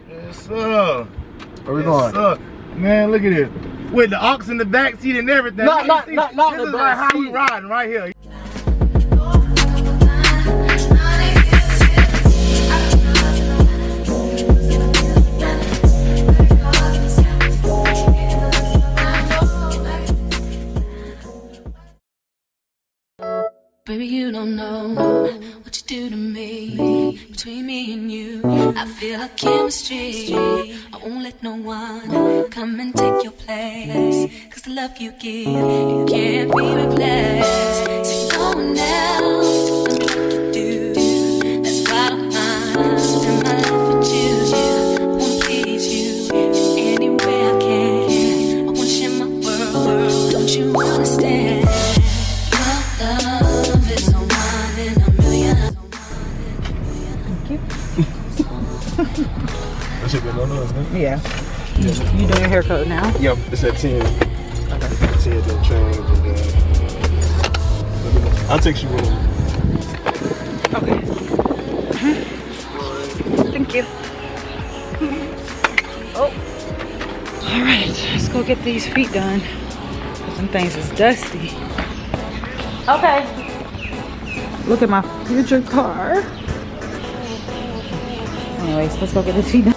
Yes, sir. Where we going? Sir. Man, look at this. With the ox in the back seat and everything. Not this the is like back how we seat. riding right here. Baby, you don't know what you do to me. Between me and you, I feel like chemistry. I won't let no one come and take your place. Cause the love you give, it can't be replaced. See, no one else can do what you do. That's why I don't mind spend my life with you. I wanna please you in any way I can. I wanna share my world, don't you understand? Your love is a one in a million. Thank you. That should be no noise, man. Yeah. You doing your haircut now? Yep, it's at 10. Okay. 10 then change and I'll text you when. Okay. Thank you. Oh. All right, let's go get these feet done. Some things is dusty. Okay. Look at my future car. Anyways, let's go get this feet done.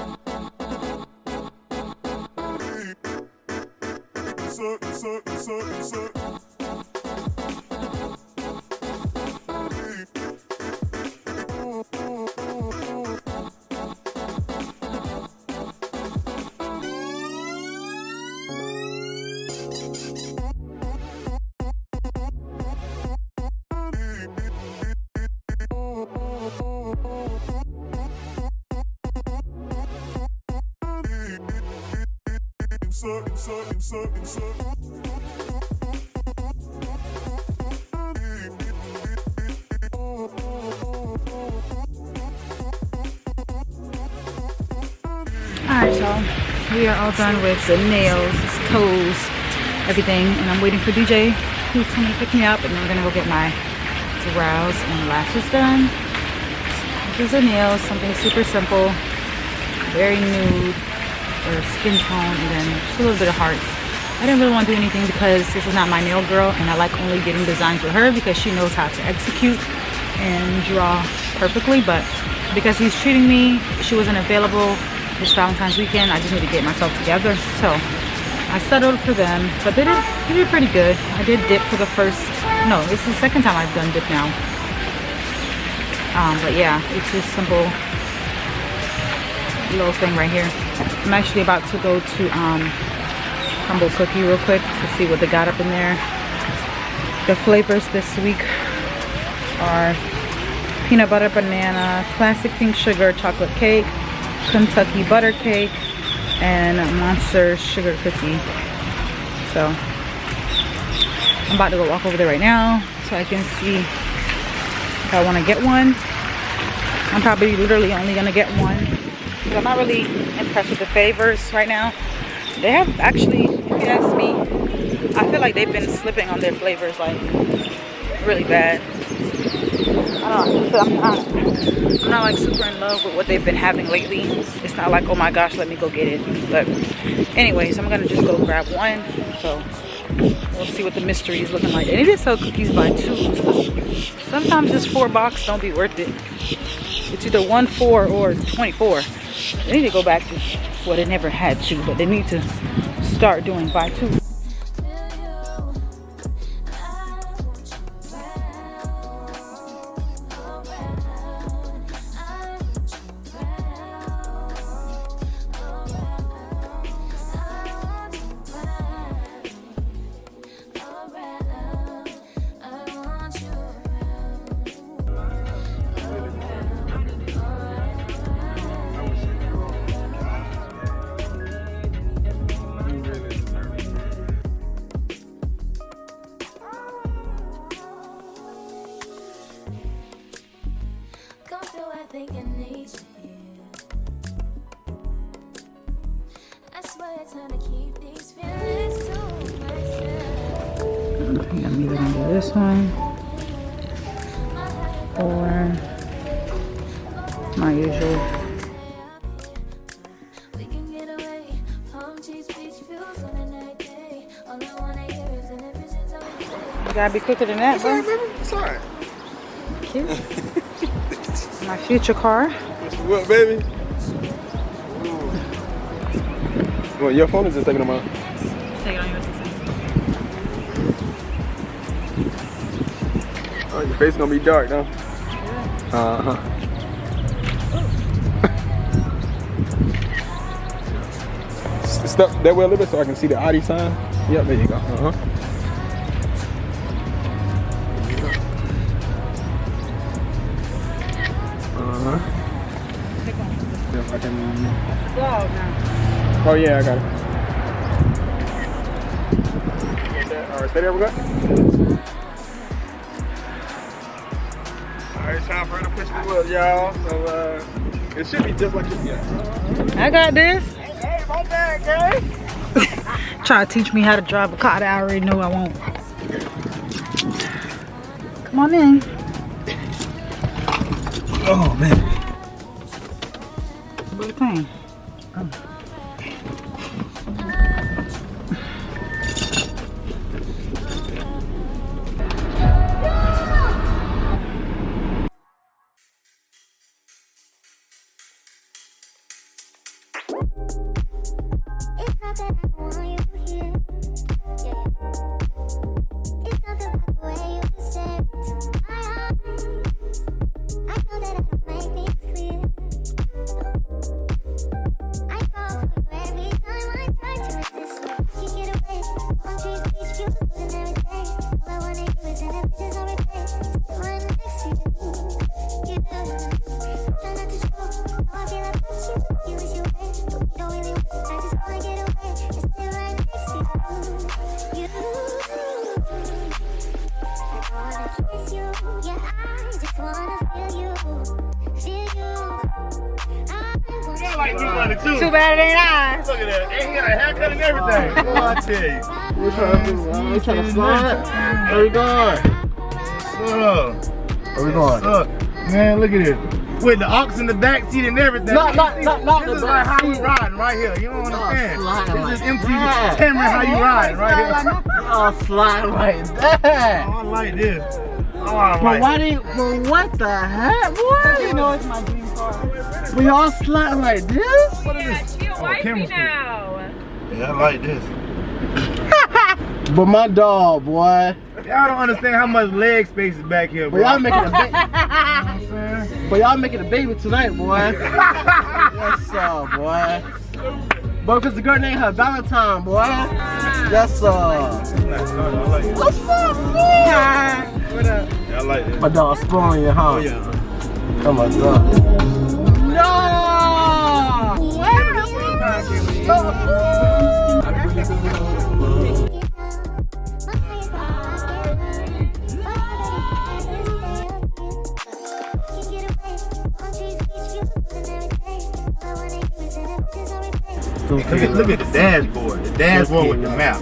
Alright, so we are all done with the nails, toes, everything, and I'm waiting for DJ who's coming to pick me up, and then we're gonna go get my brows and lashes done. This is the nails, something super simple, very nude or skin tone, and then just a little bit of hearts. I didn't really want to do anything because this is not my nail girl, and I like only getting designs with her because she knows how to execute and draw perfectly. But because he's treating me, she wasn't available this Valentine's weekend, I just need to get myself together. So I settled for them, but they did pretty good. I did dip for the first, no, this is the second time I've done dip now. But yeah, it's just simple little thing right here. I'm actually about to go to Humble Cookie real quick to see what they got up in there. The flavors this week are peanut butter banana, classic pink sugar chocolate cake, Kentucky butter cake, and monster sugar cookie. So I'm about to go walk over there right now so I can see if I want to get one. I'm probably literally only gonna get one because I'm not really impressed with the flavors right now. They have actually, if you ask me, I feel like they've been slipping on their flavors like really bad. I don't know, I'm not like super in love with what they've been having lately. It's not like, oh my gosh, let me go get it. But anyways, I'm gonna just go grab one. So we'll see what the mystery is looking like. They need to sell cookies by twos. Sometimes this 4 box don't be worth it. It's either 1 4 or 24. They need to go back to, well, they never had to, but they need to start doing by 2. I'm either gonna do this one or my usual get away. Palm trees, beach views on a night day. All I wanna hear is in the visions of a day. You gotta be quicker than that, bro. It's alright. Cute. My future car. What, baby? Well, your phone is just taking them out. Take it on your system. Oh, your face gonna be dark, though. Uh-huh. Step that way a little bit so I can see the ID sign. Yep, there you go. Uh-huh. Uh-huh. If I can... Vlog now. Oh yeah, I got it. Alright, stay there, we got. Alright, it's time for her to push the wheel, y'all. So it should be just like this. Yeah. I got this. Hey, my bad, guys. Try to teach me how to drive a car that I already know I won't. Come on in. Oh man. What do you think? Oh. It's not that I don't want you here. Yeah. It's not the way you stare into my eyes. I know that I can make things clear. I fall for you every time I try to resist you. You get away. Palm trees, beach views, and everything. All I wanna do is in the pictures on replay. Still right next to you. You do. Try not to show how I feel about you. You wish you were. You don't really want to. I just wanna get away. Just stay right next to you. You. I wanna kiss you. Yeah, I just wanna feel you. Feel you. I wanna Like you wanted too. Too bad it ain't I. Look at that. And he got a haircut and everything. Boy, I tell you. We're trying to do, we trying to slide. Where we going? Look. Where we going? Look. Man, look at this. With the ox in the back seat and everything. Not This the is like how we back riding right here. You don't understand. sliding This is like MC that. Cameron how you riding right here. Oh, slide like that. Oh, I like this. Oh, I But like why do you, but what the heck, boy? You know it's my dream car. We all slide like this? What is this? She a wifey camera now. Yeah, I like this. But my dog, boy. Y'all don't understand how much leg space is back here, But bro. y'all making a baby. Man. But y'all making a baby tonight, boy. Yes, sir, boy. But if it's a girl named her Valentine, boy. Yes, sir. I like it. What's up, man? What up? Yeah, I like this. My dog spoiling you, huh? Oh, yeah. Oh my god. No! Look at the dashboard. The dashboard with the map.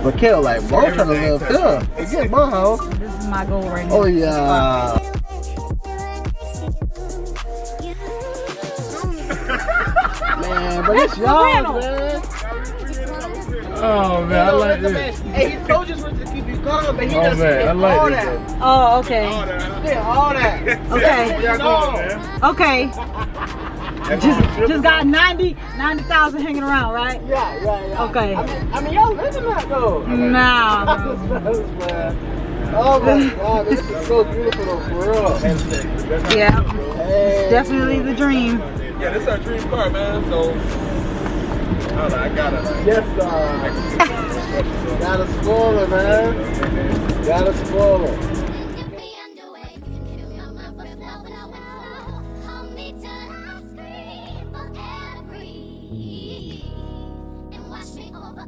But Kel, like, bro, I'm trying to live here. Forget my house. This is my goal right now. Oh, yeah. Man, but it's y'all, man. Oh man, I like this. Hey, he told you to keep you calm, but he Oh doesn't man, I get like all this. that. Oh, okay. Yeah, all that. Okay. Where y'all going, man? Okay. Just got 90,000 hanging around, right? Yeah. Okay. I mean, y'all living that though. Nah. Oh my god, this is so beautiful though, for real. Yeah. Hey. Definitely the dream. Yeah, this is our dream car, man. So I gotta. Yes, gotta spoil it, man. Gotta spoil it.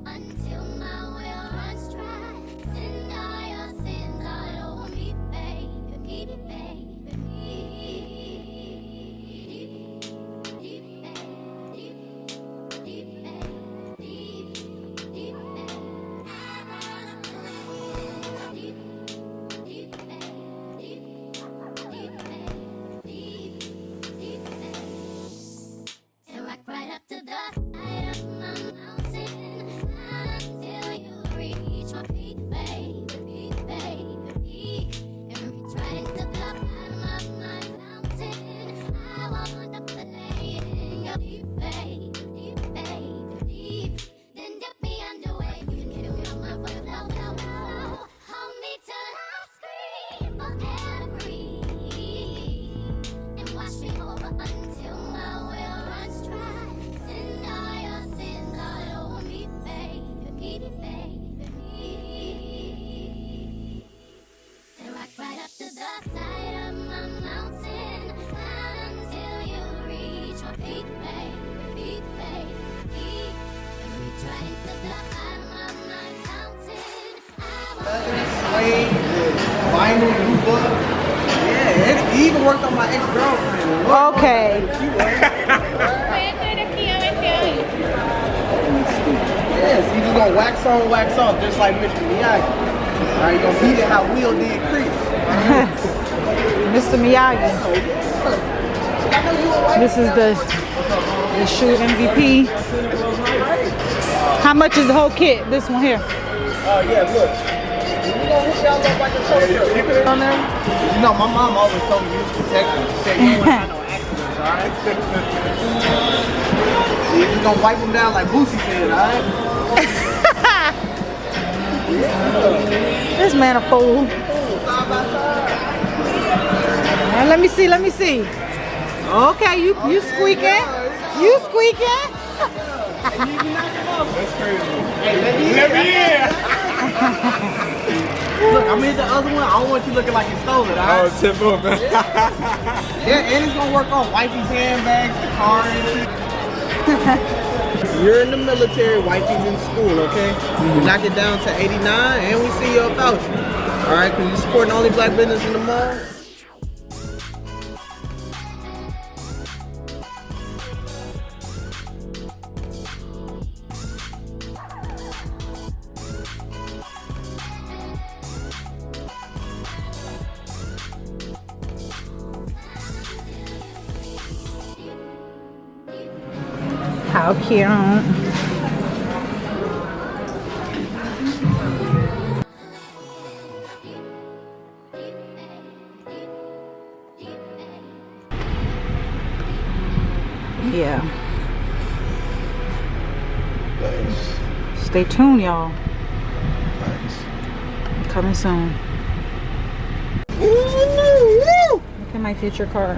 Until my will runs dry. Send all your sins all over me, baby, baby. Rock right up to the vinyl and hoop up. Yeah, he even worked on my ex-girlfriend. Okay. Yes, he's just gonna wax on, wax off, just like Mr. Miyagi. Alright, you gonna beat it how Will did Creep. Mr. Miyagi. This is the shoe MVP. How much is the whole kit? This one here. Yeah, look. You gonna hook y'all up like a toaster on there? You know, my mom always told me use protection. She said you don't want to have no accidents, alright? You just gonna wipe them down like Boosie said, alright? This man a fool. Now, let me see, let me see. Okay, you squeaking. You squeaking. That's crazy. Hey, let me in. Look, I mean the other one, I don't want you looking like you stole it, alright? Oh, tip up, man. Yeah, and it's gonna work on wifey's handbags, the car, and shit. You're in the military, wifey's in school, okay? We knock it down to 89, and we see you about you. Alright, because you're supporting the only black business in the mall. How cute. Yeah. Nice. Stay tuned, y'all. Nice. Coming soon. Look at my future car.